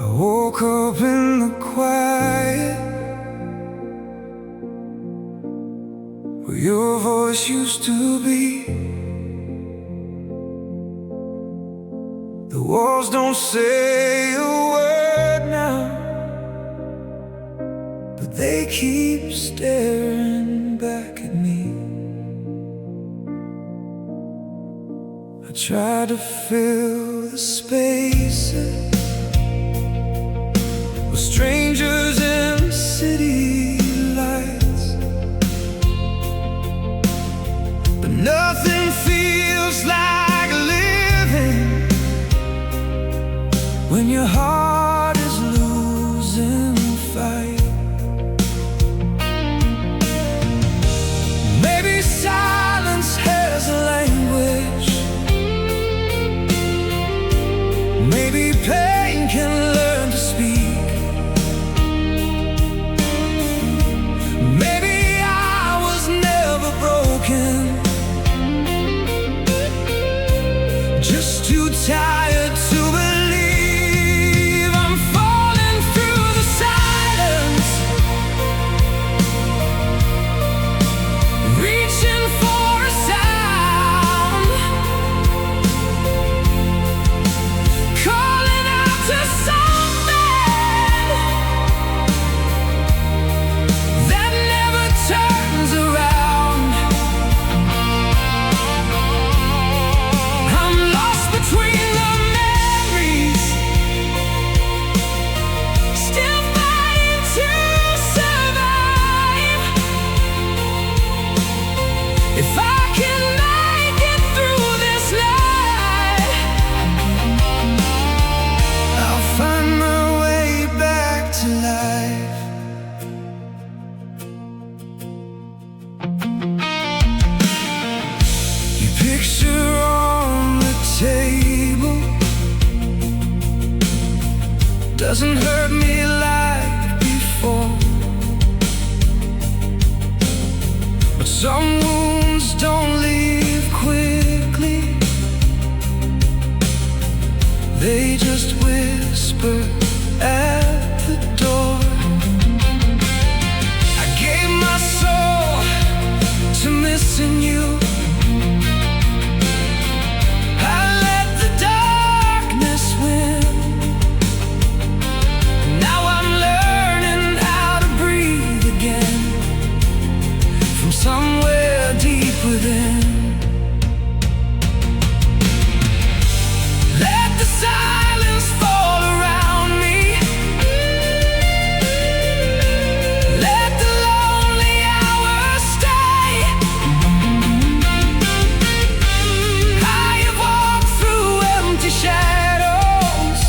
I woke up in the quiet where your voice used to be. The walls don't say a word now, but they keep staring back at me. I try to fill the spaces with strangers in city lights, but nothing feels like living when your heart is losing the fight. Maybe silence has a language. Maybe pain can learn to speak. Maybe I was never broken, just too tired to believe. I'm falling through the silence, reaching for a sound, calling out to something that never turns around. I'm lost between the memories, still fighting to survive. If I can make it through this night, I'll find my way back to life. Your picture on the table doesn't hurt me like before, but some wounds don't leave quickly. They just whisper at the door. I gave my soul to missing you. I let the darkness win. Now I'm learning how to breathe again from somewhere deep within. Let the silence fall around me. Let the lonely hours stay. I have walked through empty shadows,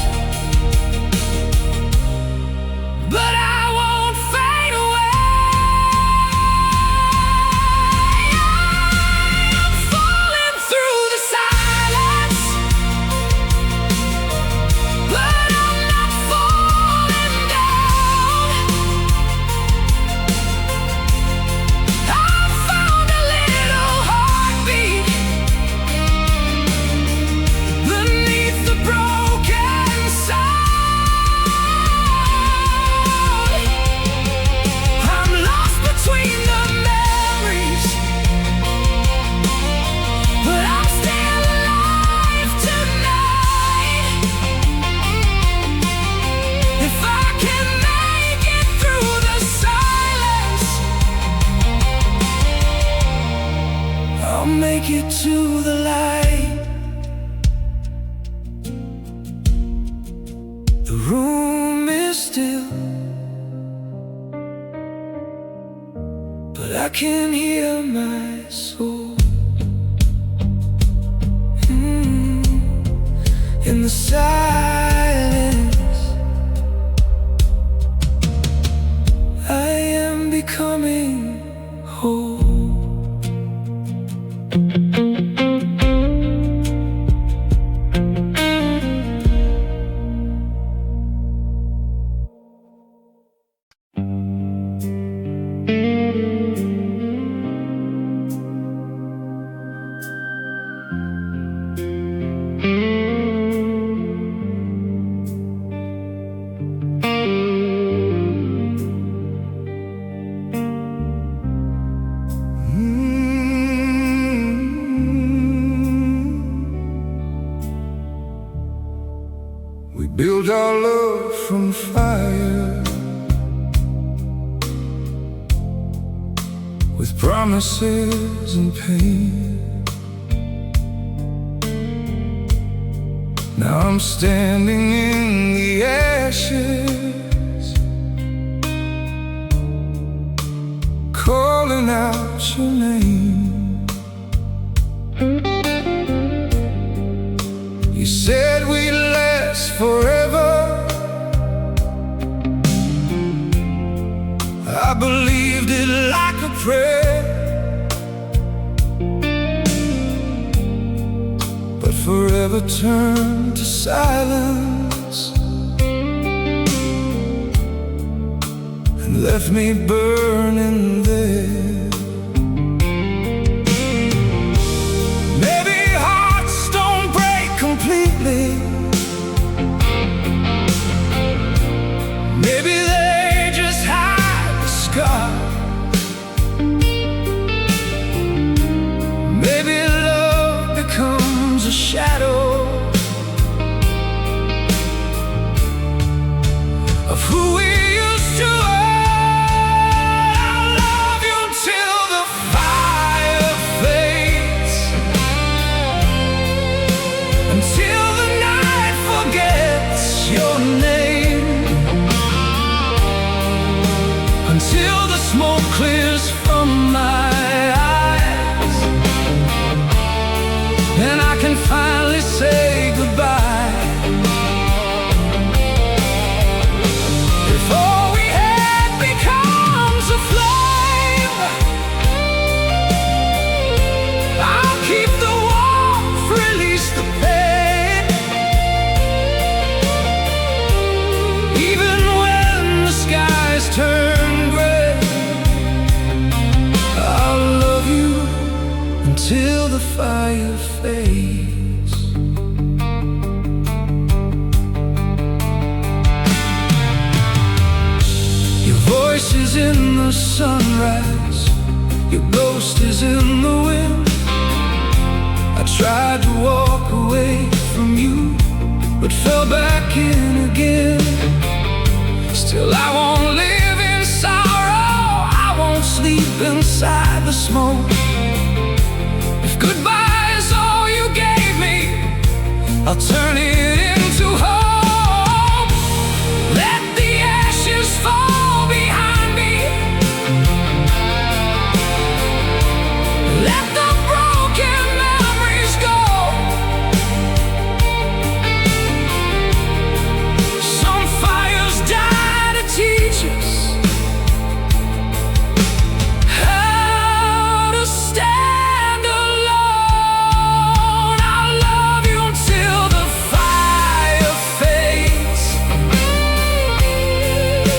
but I won't fade away. I'm falling through the silence, but I'm not falling down. I've found a little heartbeat beneath the broken sound. I'm lost between the memories, but I'm still alive tonight. If I can make it through the silence, I'll make it to the light. The room is still, but I can hear my soul in the silence. I am becoming whole. We built our love from fire, with promises and pain. Now I'm standing in the ashes, calling out your name. You said we'd last forever. I believed it like a prayer, but forever turned to silence and left me burning there. Maybe hearts don't break completely, maybe they just hide the scar. Maybe love becomes a shadow of who we used to be. I'll love you till the fire fades, until the night forgets your name, until the smoke clears from my eyes, and I can finally say goodbye. If all we had becomes a flame, I'll keep the warmth, release the pain. Even when the skies turn gray, I'll love you until the fire fades. Your voice is in the sunrise, your ghost is in the wind. I tried to walk away from you, but fell back in again. Still I won't live in sorrow, I won't sleep inside the smoke. If goodbye is all you gave me, I'll turn it into hope. Let the ashes fall behind me, let the broken memories go. Some fires die to teach us how to stand alone. I'll love you until the fire fades,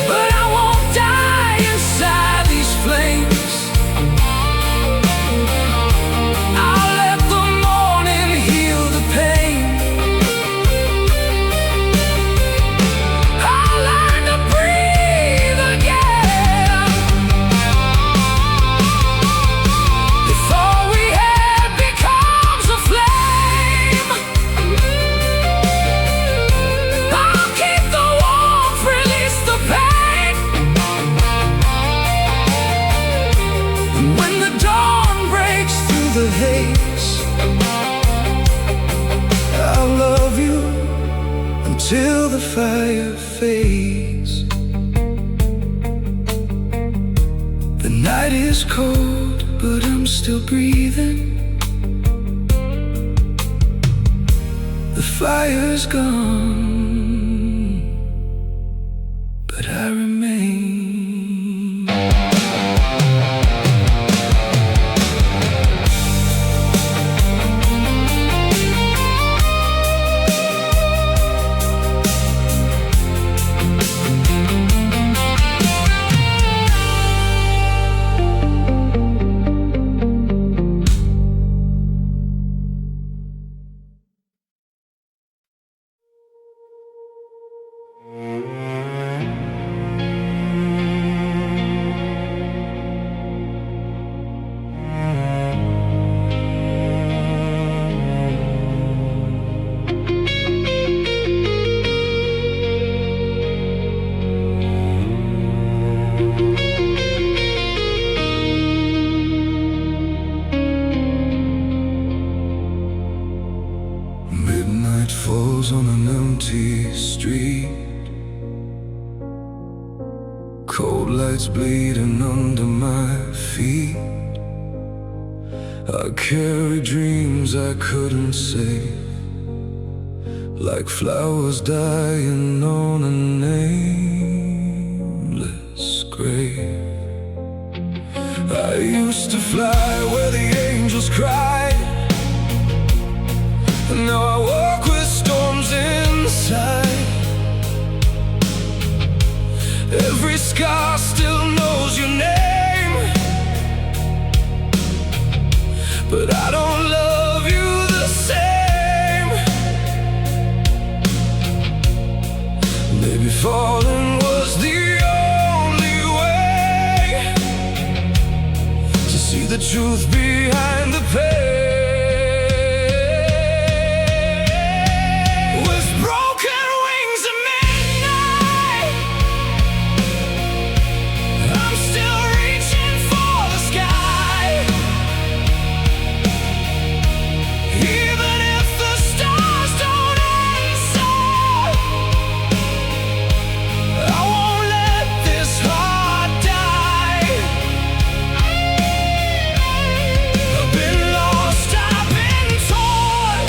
but I won't die inside these flames. I'll let the morning heal the pain. I'll learn to breathe again. If all we had becomes a flame, I'll keep the warmth, release the pain. And when the dawn breaks through the haze, I'll love you until the fire fades. The night is cold, but I'm still breathing. The fire's gone, but I remain. lights bleeding under my feet. I carry dreams I couldn't save, like flowers dying on a nameless grave. I used to fly where the angels cried, and now I walk with storms inside. Every scar still knows your name, but I don't love you the same. Maybe falling was the only way to see the truth behind the pain. With broken wings at midnight, I'm still reaching for the sky. Even if the stars don't answer, I won't let this heart die. I've been lost, I've been torn,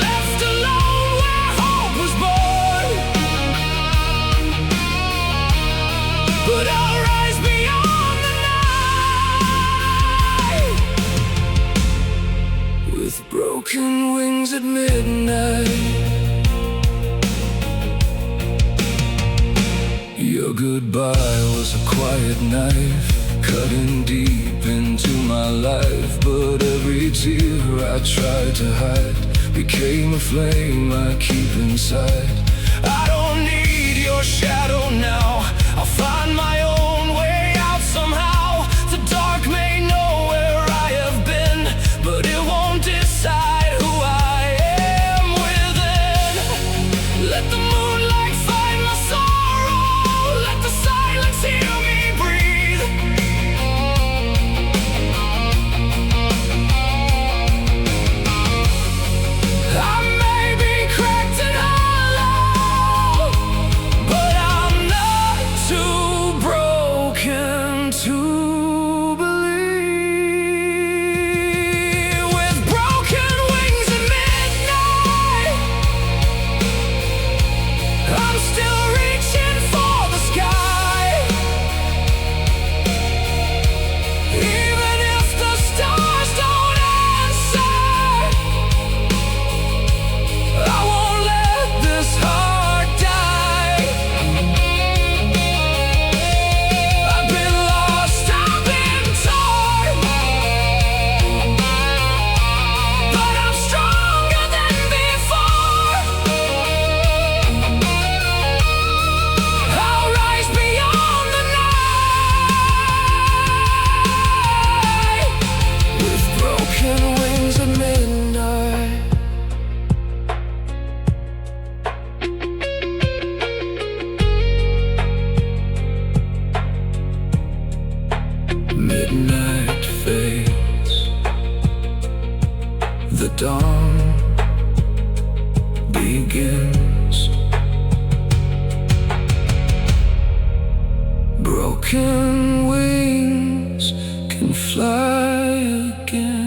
left alone where hope was born. But I'll rise beyond the night. With broken wings at midnight, your goodbye was a quiet knife, cutting deep into my life. But every tear I tried to hide became a flame I keep inside. I don't need your shadow now, I'll find my own way out somehow. The dark may know where I have been, but it won't decide who I am within. Let the moonlight find my sorrow, let the silence hear me breathe. I may be cracked and hollow, but I'm not too broken to believe. With broken wings at midnight, I'm still reaching for the sky. Even if the stars don't answer, I won't let this heart die. I've been lost, I've been torn, but I'm stronger than before. I'll rise beyond the night. With broken wings at midnight. Midnight fades, the dawn begins. Broken wings can fly again.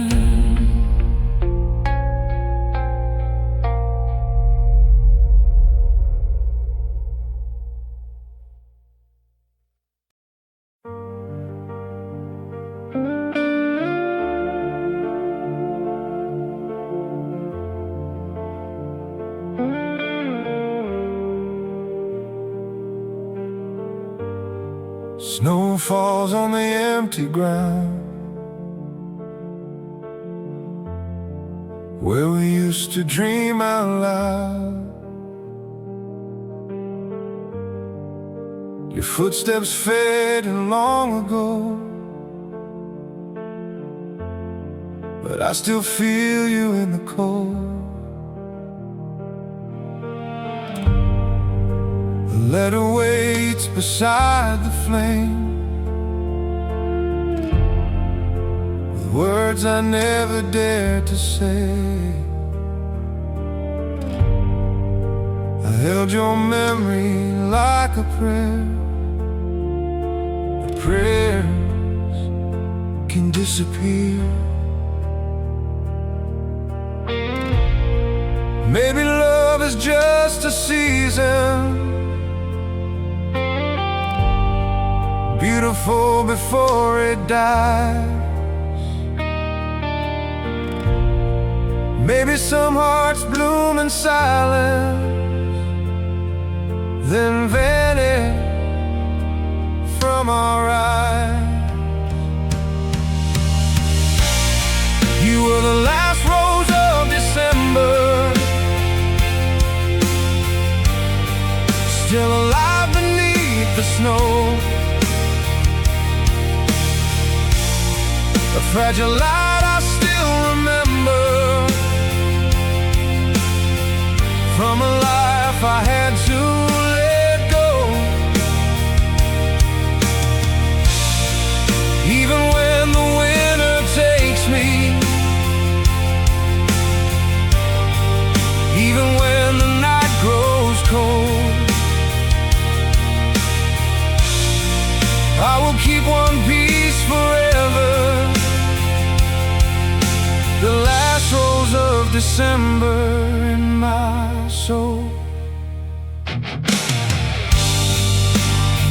Snow falls on the empty ground where we used to dream out loud. Your footsteps faded long ago, but I still feel you in the cold. The letter waits beside the flame, with words I never dared to say. I held your memory like a prayer. But prayers can disappear. Maybe love is just a season, beautiful before it dies. Maybe some hearts bloom in silence, then vanish from our eyes. You were the last rose of December, still alive beneath the snow. A fragile light I still remember, from a life I had to let go. Even when the winter takes me, even when the night grows cold, I will keep one piece forever, the last rose of December in my soul.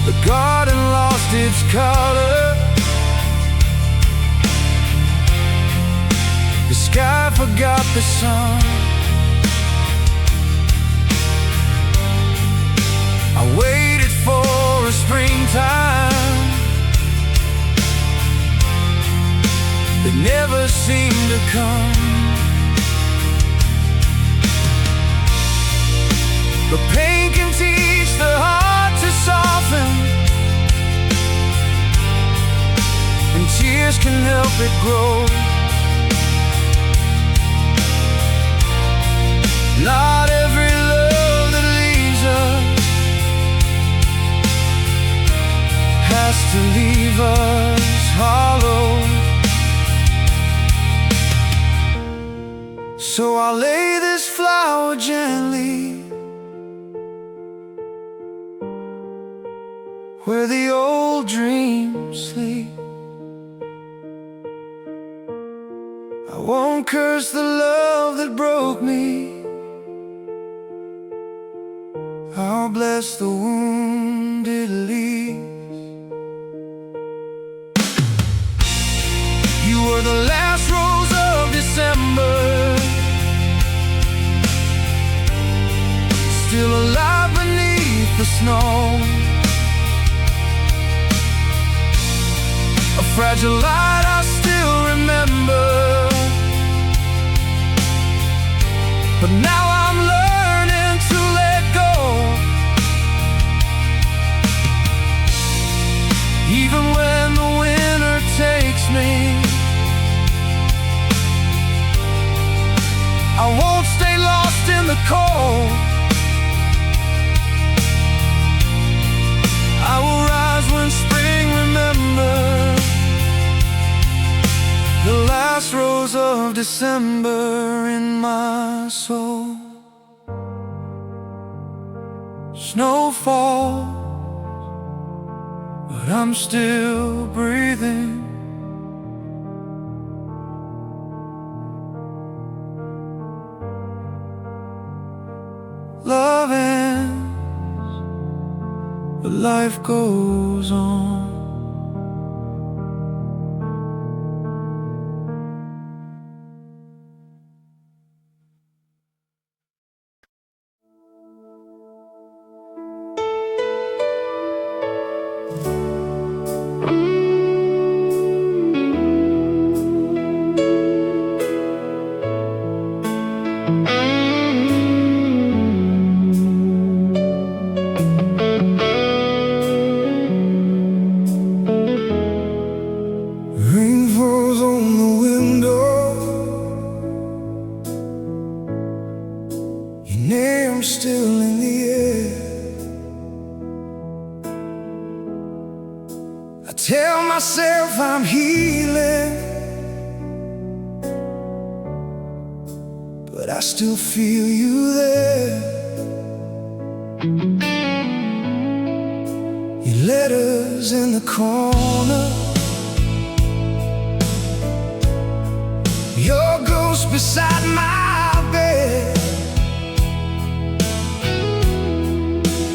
The garden lost its color, the sky forgot the sun. I waited for a springtime that never seemed to come. The pain can teach the heart to soften, and tears can help it grow. Not every love that leaves us has to leave us hollow. So I'll lay this flower gently where the old dreams sleep. I won't curse the love that broke me, I'll bless the wound it leaves. You were the last rose of December, still alive beneath the snow. A fragile light I still remember, but now I'm learning to let go. Even when the winter takes me, I won't stay lost in the cold. I will rise when spring remembers, the last rose of December in my soul. Snow falls, but I'm still breathing. Love ends, but life goes on. Still in the air, I tell myself I'm healing, but I still feel you there. mirrors in the corner, your ghost beside my bed.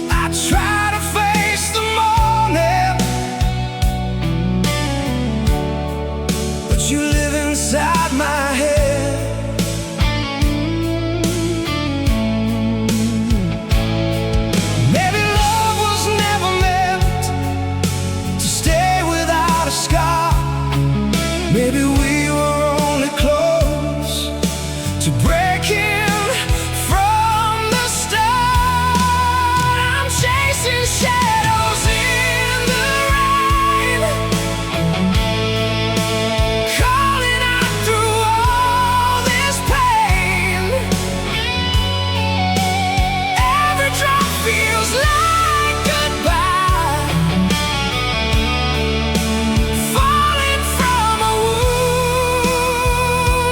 I try to face the morning, but you live inside my head. Maybe love was never meant to stay without a scar. Maybe we were only close to breaking from the start. I'm chasing shadows in the rain, calling out through all this pain. Every drop feels like goodbye, falling from a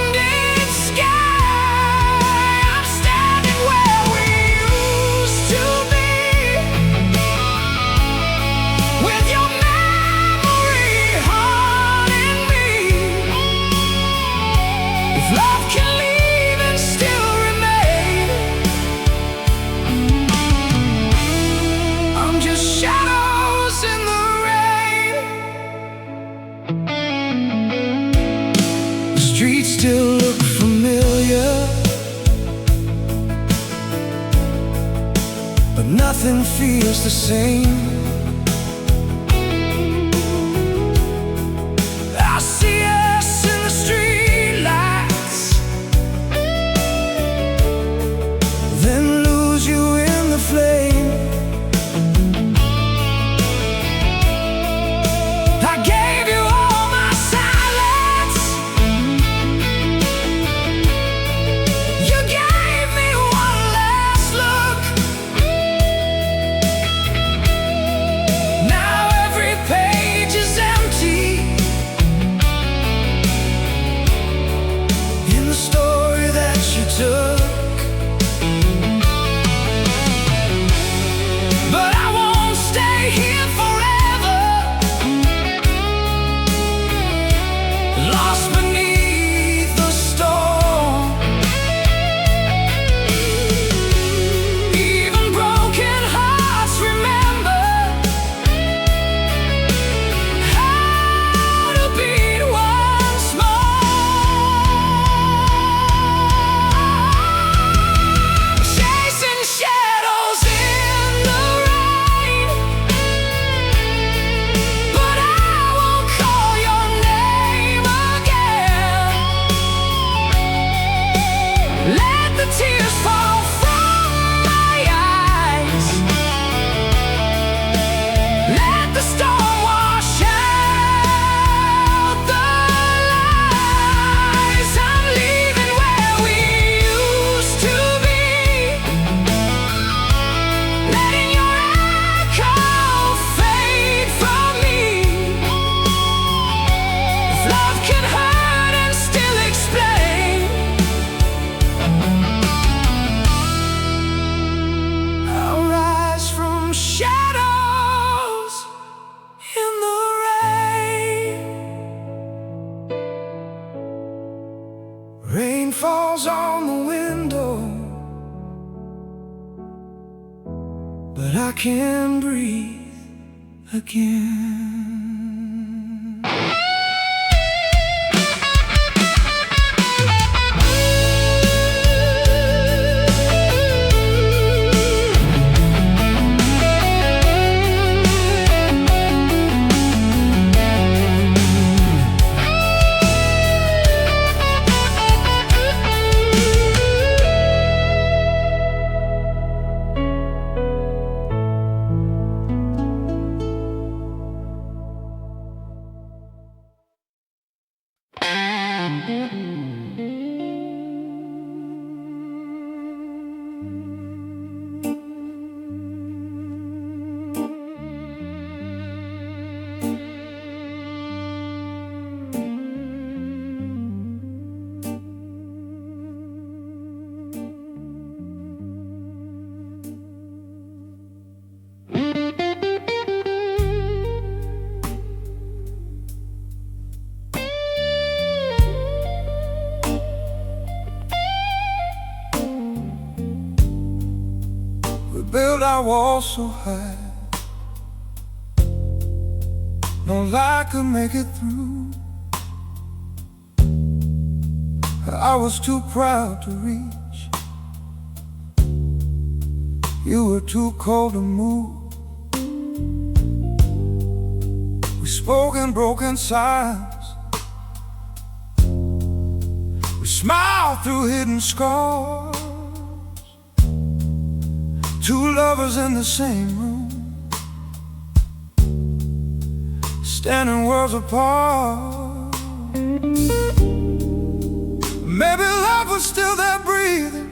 wounded sky. I'm standing where we used to be, with your memory haunting me. If love can leave and still remain, I'm just shadows in the rain. The streets still look familiar, but nothing feels the same. I see us in the streetlights, then lose you in the flame. I gave you all my silence, you gave me one last look. Now every page is empty in the story that you took. But I won't stay here forever, lost beneath the storm. Even broken hearts remember how to beat once more. Chasing shadows in the rain, but I won't call your name again. Let the tears fall from my eyes, let the storm wash out the lies. I'm leaving where we used to be, letting your echo fade from me. If love can hurt and still explain, I'll rise from shadows in the rain. Rain falls on the window, but I can breathe again. We built our walls so high, no light could make it through. I was too proud to reach. You were too cold to move. We spoke in broken silence. We smiled through hidden scars. Two lovers in the same room, standing worlds apart. Maybe love was still there breathing,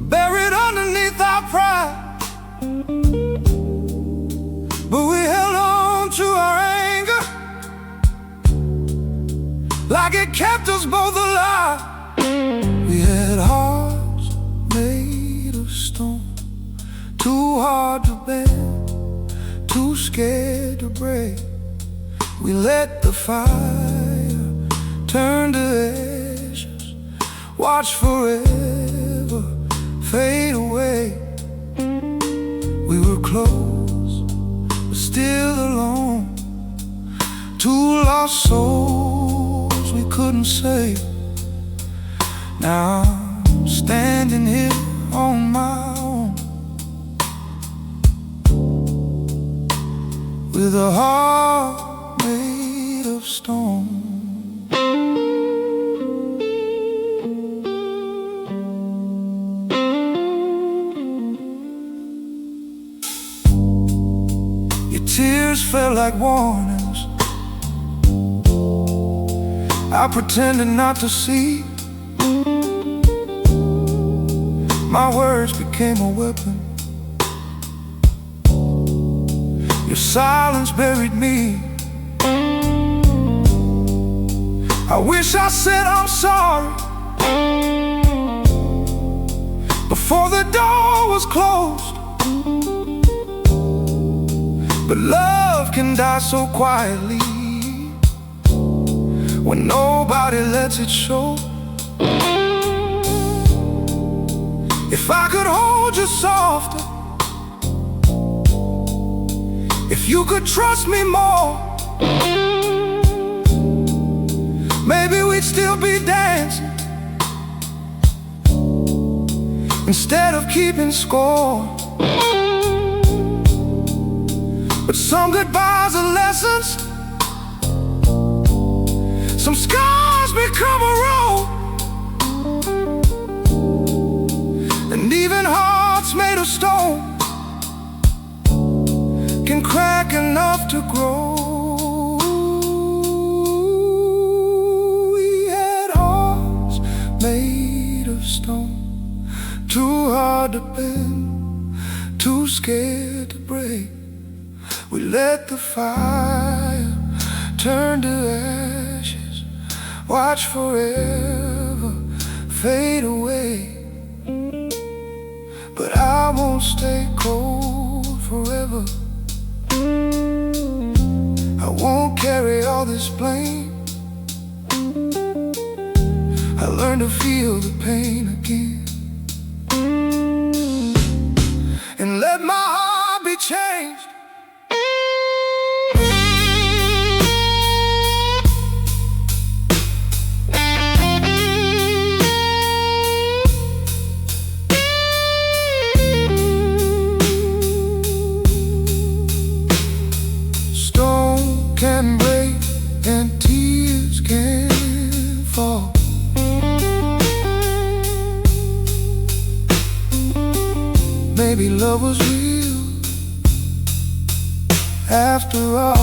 buried underneath our pride. But we held on to our anger, like it kept us both alive. We had hearts made of stone, too hard to bend, too scared to break. We let the fire turn to ashes, watch forever fade away. We were close, but still alone, two lost souls we couldn't save. Now I'm standing here on my own, with a heart made of stone. Your tears felt like warnings. I pretended not to see. My words became a weapon. Your silence buried me. I wish I said I'm sorry before the door was closed. But love can die so quietly when nobody lets it show. If I could hold you softer, if you could trust me more, maybe we'd still be dancing instead of keeping score. But some goodbyes are lessons, some scars become a road, and even hearts made of stone can crack enough to grow. We had hearts made of stone, too hard to bend, too scared to break. We let the fire turn to ashes, watch forever fade away. But I won't stay cold forever. I won't carry all this blame. I learned to feel the pain again, and let my heart be changed. Can break and tears can fall. Maybe love was real after all.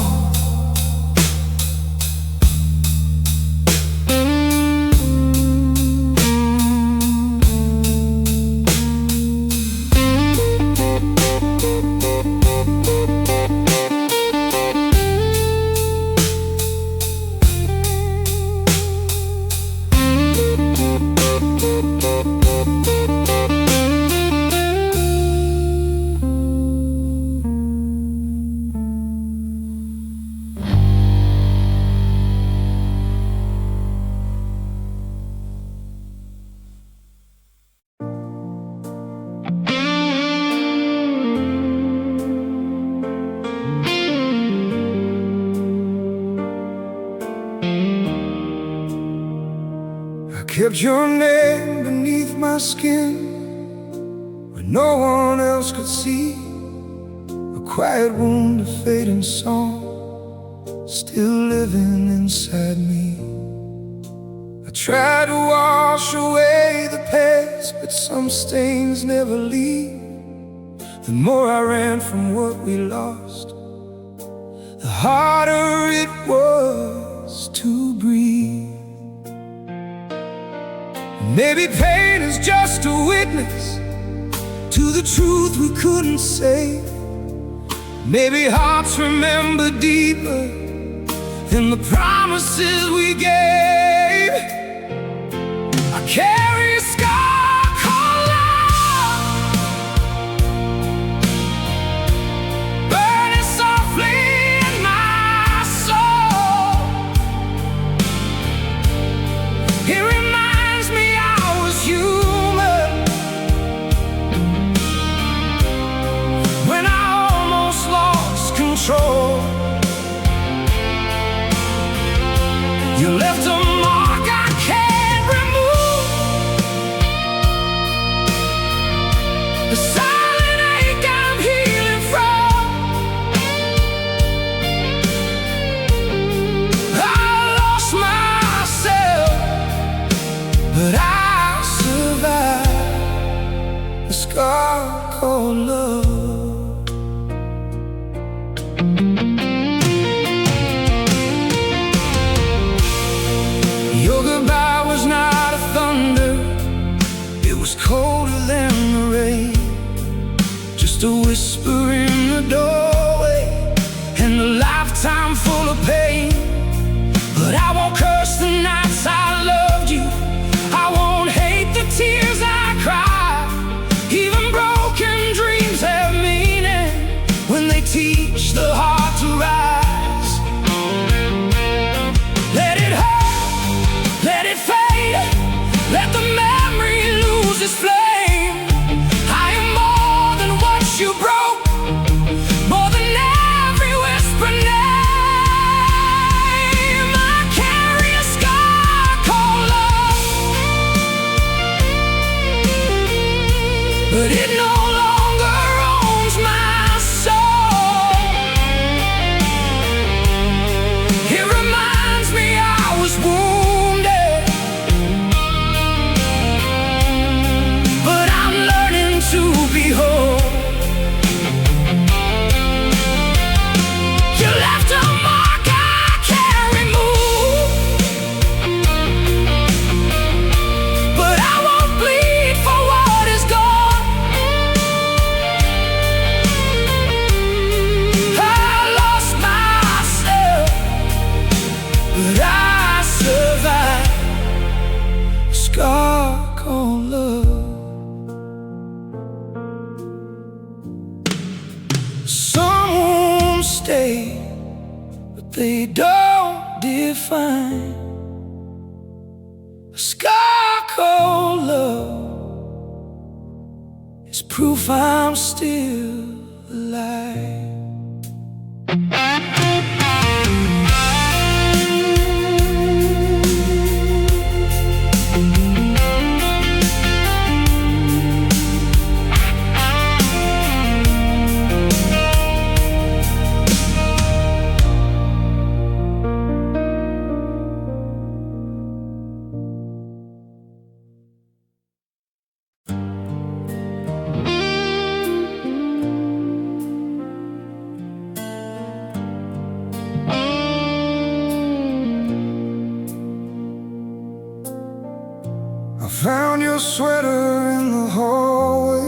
kept your name beneath my skin when no one else could see. A quiet wound, a fading song, still living inside me. I tried to wash away the past, but some stains never leave. The more I ran from what we lost, the harder it was to breathe. Maybe pain is just a witness to the truth we couldn't say. Maybe hearts remember deeper than the promises we gave. I carry a scar called love, burning softly in my soul. It reminds me I was human when I almost lost control. You left a mark I can't remove, the silent ache I'm healing from. I lost myself, but I survived the scar called love. Your goodbye was not a thunder, it was colder than the rain. Just a whisper in the doorway, and a lifetime full of pain. But I won't curse the nights I loved you, I won't hate the tears I cried. Even broken dreams have meaning when they teach the heart to rise. Let it hurt, let it fade, let the memory lose its flame. I am more than what you broke, more than every whisper name. I carry a scar called love, but it no longer owns my soul. It reminds me I was wounded, but I'm learning to be whole. You left a mark I can't remove, but I won't bleed for what is gone. I lost myself, but I survived a scar called love. Some won't stay, but they don't define. A scar called love is proof I'm still alive. I found your sweater in the hallway,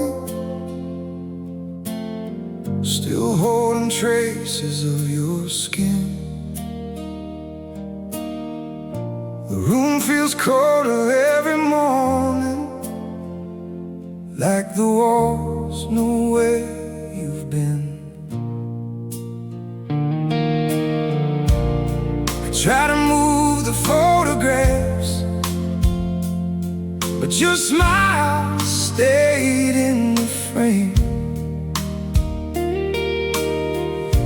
still holding traces of your skin. The room feels colder every morning, like the walls know where you've been. I try to move the photographs, but your smile stayed in the frame.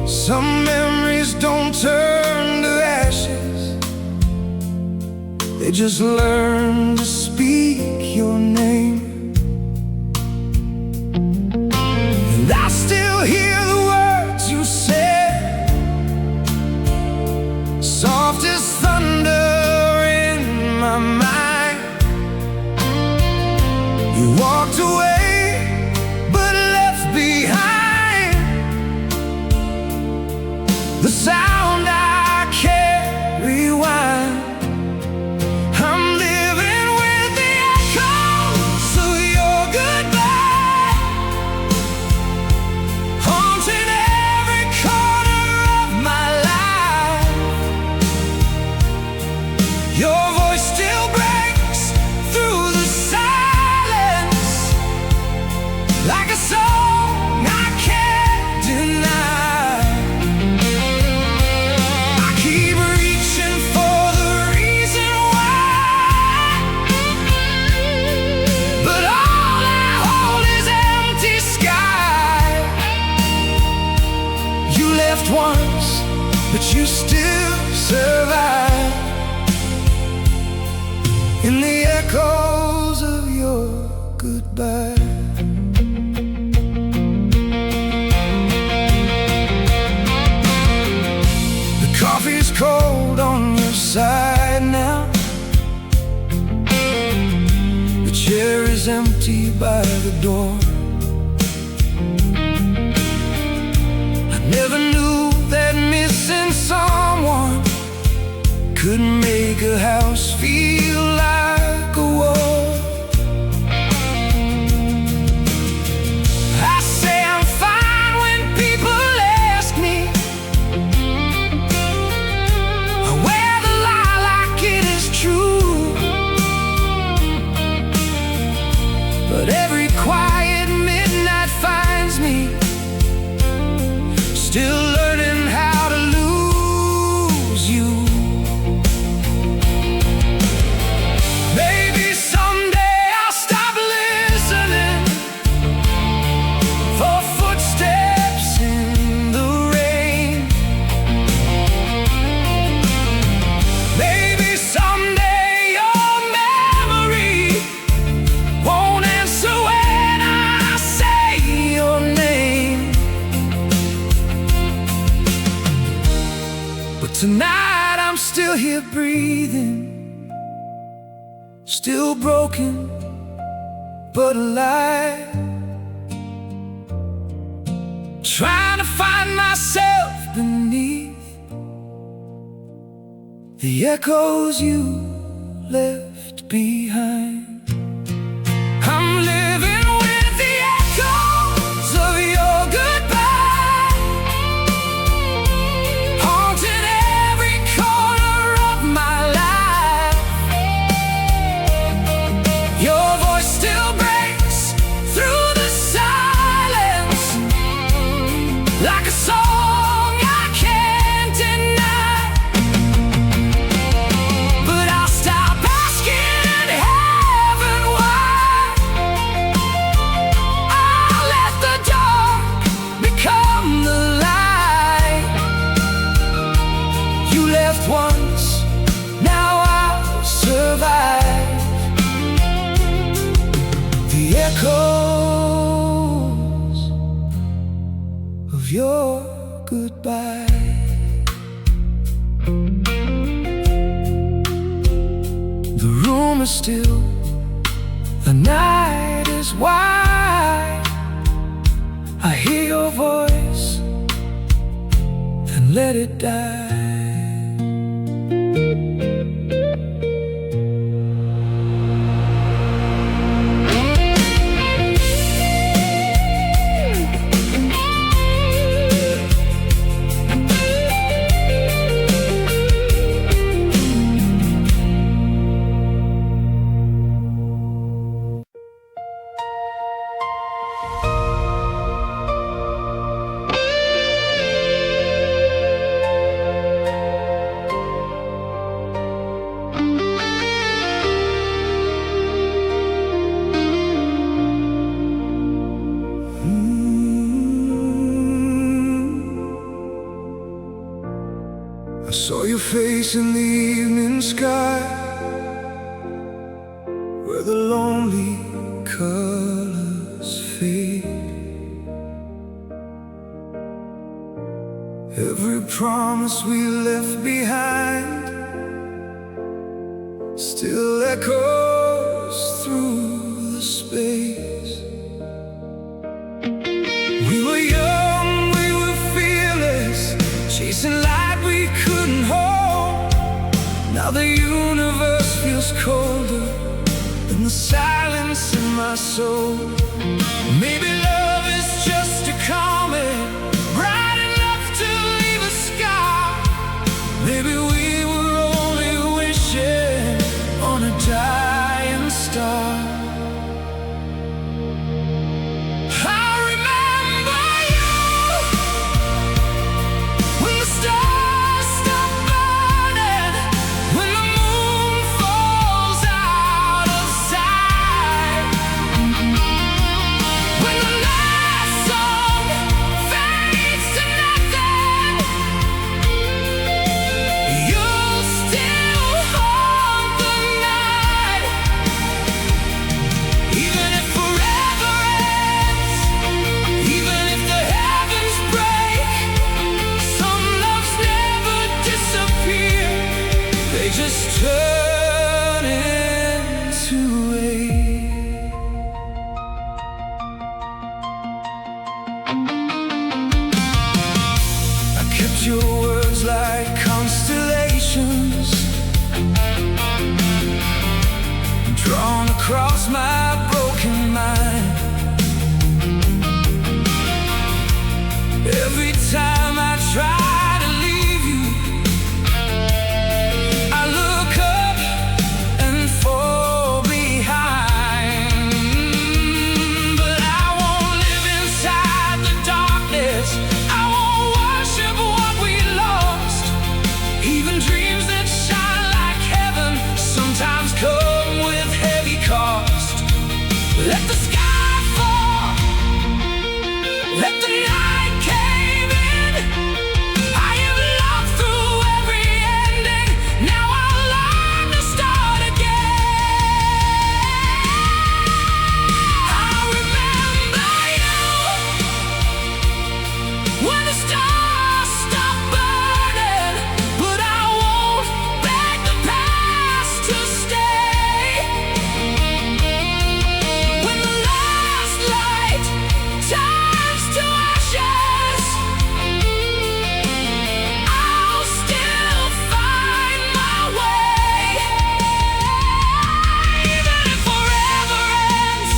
Some memories don't turn to ashes, they they just learn to speak your name. And I still hear the words you said, soft as thunder in my mind. You walked away, but left behind the sound I can't rewind. I'm living with the echoes of your goodbye, haunting every corner of my life. Your voice still breaks through the silence, like a song I can't deny. I keep reaching for the reason why, but all I hold is empty sky. You left once, but you still survive in the echoes of your goodbye. The coffee's cold on your side now, the chair is empty by the door. I never knew that missing someone could make a house feel like a wall. I say I'm fine when people ask me, I wear the lie like it is true, but every quiet midnight finds me still learning how to lose you. Maybe someday I'll stop listening for footsteps in the rain. Maybe someday your memory won't answer when I say your name. But tonight I'm still here breathing, still broken, but alive, trying to find myself beneath the echoes you left behind. I'm living with the echoes of your goodbye, haunting every corner of my life. Your voice still breaks through the silence, like a song I can't deny. But I'll stop asking heaven why. I'll let the dark become the light. You left once, now I'll survive the echoes of your goodbye. The room is still, the night is wide. I hear your voice and let it die. I saw your face in the evening sky, promise we left behind still echoes through the space. We were young, we were fearless, chasing light we couldn't hold. Now the universe feels colder than the silence in my soul. Maybe love is just a comet, bright enough to leave a scar. Maybe we were only wishing on a dying star. I remember you when the stars stop burning, when the moon falls out of sight, when the last song fades to nothing. You'll still haunt the night, even if forever ends, even if the heavens break. Some loves never disappear, they just turn into air. I kept your words like constellations, drawn across my broken mind. Every time I try to leave you, I look up and fall behind. But I won't live inside the darkness, I won't worship what we lost. Even dreams that shine like heaven sometimes come with heavy cost. Let the sky fall, let the night cave in. I have loved through every ending, now I'll learn to start again. I remember you when the stars stop burning, but I won't beg the past to stay. When the last light turns to ashes, I'll still find my way. Even if forever ends,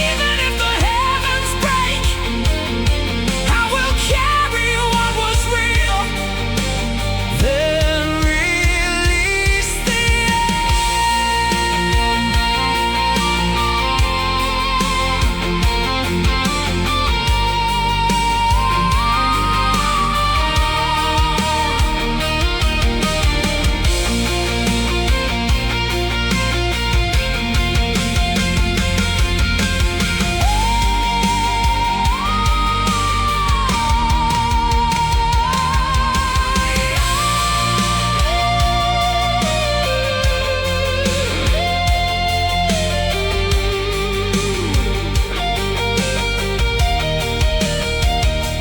even if the heavens break, I will carry what was real, then release the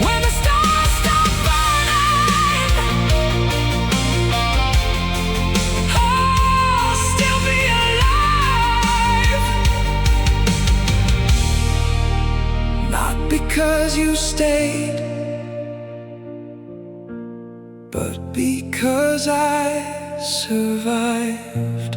when the stars stop burning, I'll still be alive. Not because you stayed, but because I survived.